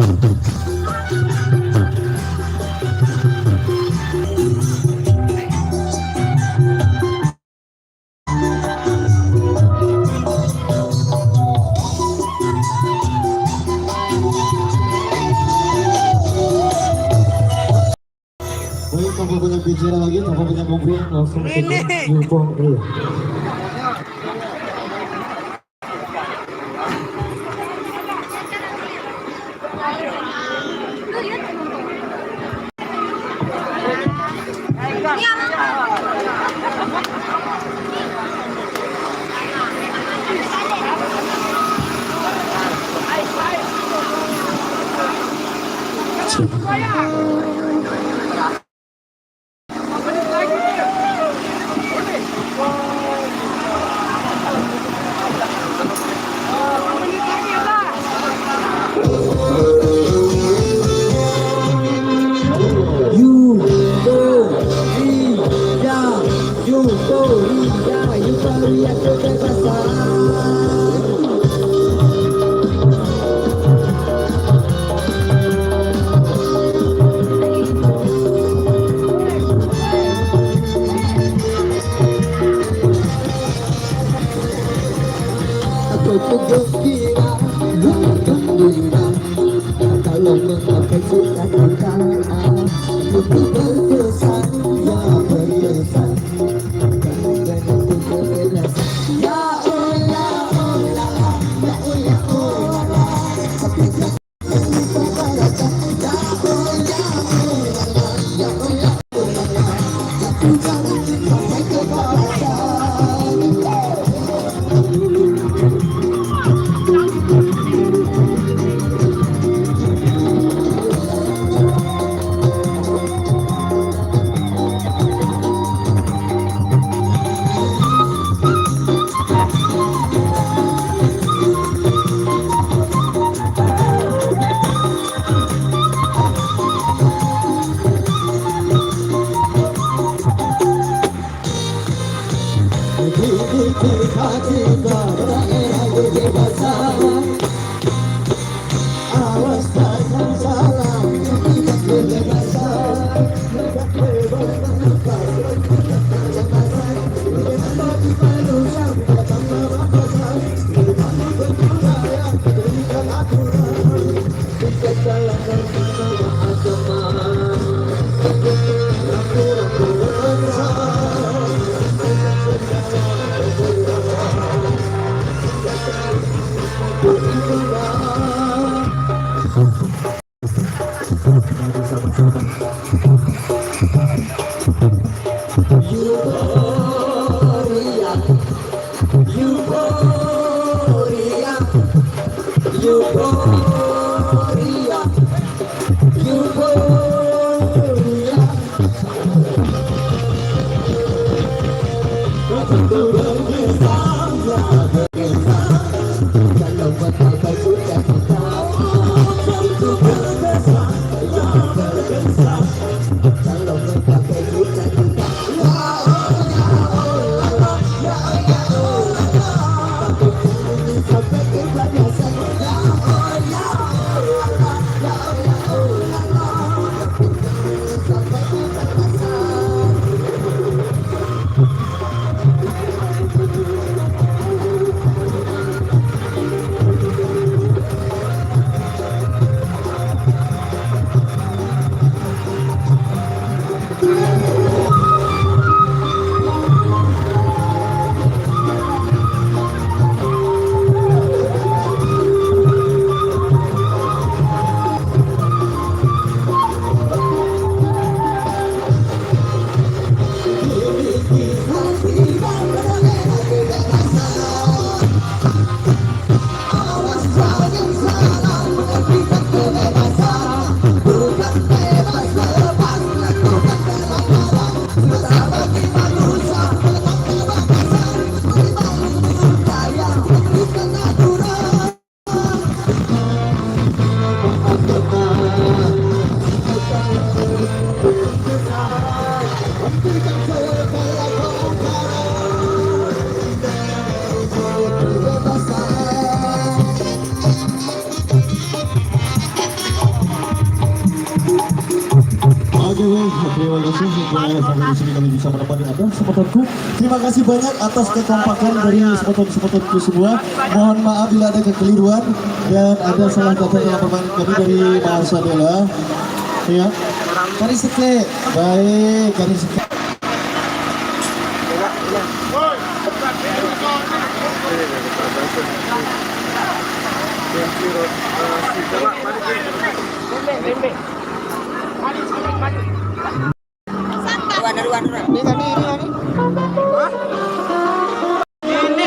Baik, tanpa banyak bicara lagi, tanpa banyak ngobrol, langsung saja Yukong Ria. Euforia kebebasan. Aku gembira, gembira kalau mengapai cita-cita. Aku berkesan, ya berkesan. terima kasih sampai di sini kami bisa menemani Anda sobatanku. Terima kasih banyak atas kekompakan dari sobat-sobatku semua. Mohon maaf bila ada kekeliruan dan ada salah kata dalam permainan kami dari Mas Adela. Ya, Kari Seke, baik Kari Seke.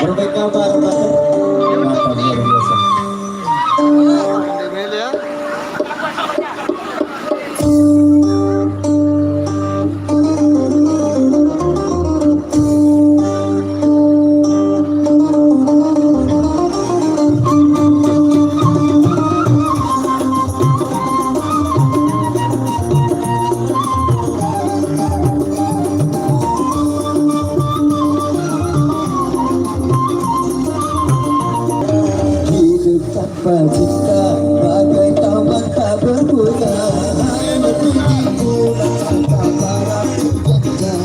Berbaik kabar, mantap luar biasa. Cinta bagai taman tak berguna, hanya tujuanmu datang para penjajah.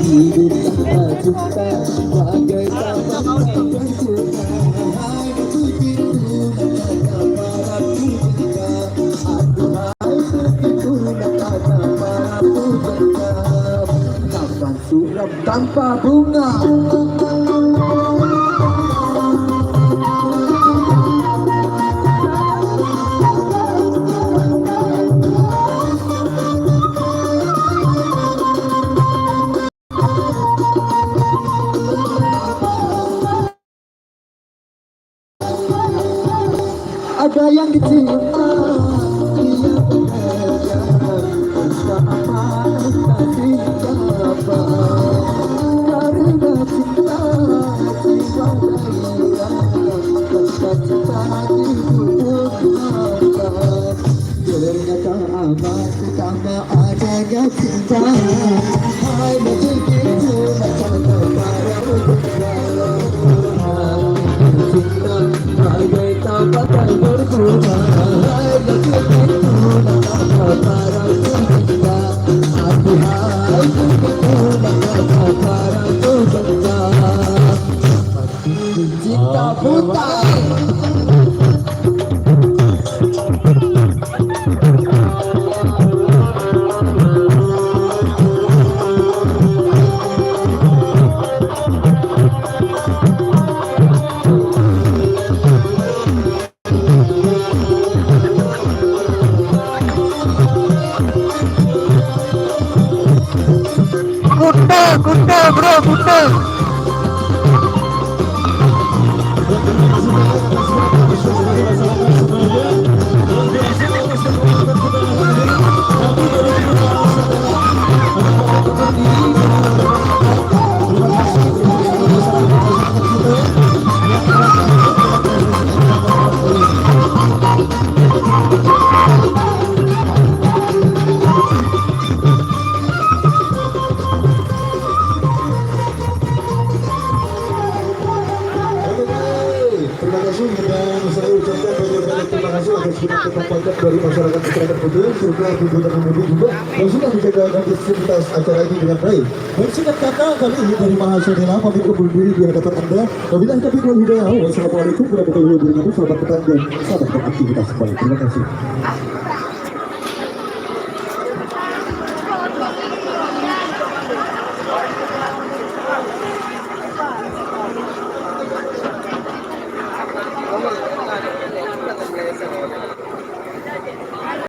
Hidup tanpa cinta bagai taman tak berguna, hanya tujuanmu datang para penjajah. Aduhai begitu datang para penjajah, taman suram tanpa bunga. Ada yang dicinta, dia bekerja, tak apa, tapi apa. Karena cinta, jiwa gairah, cita-cita dibutuhkan. Ternyata amat utama adanya cinta. Hai begitu macam para cinta bagai taman tak berguna, hai begitu macam para cinta. Aduhai begitu macam para cinta. Cinta buta. Kunde bro, kunde. Terima kasih dan saya ucapkan banyak-banyak terima kasih atas kekompakan dari masyarakat Putu serta ibu dan ibu juga yang sudah menjaga aktivitas acara ini dengan baik. Dan singkat kata kali ini dari Mahasiswa pamit undur diri di hadapan Anda. Wabillahi taufiq wal hidayah. Wassalamualaikum warahmatullahi wabarakatuh. Selamat petang dan selamat beraktivitas kembali. Terima kasih.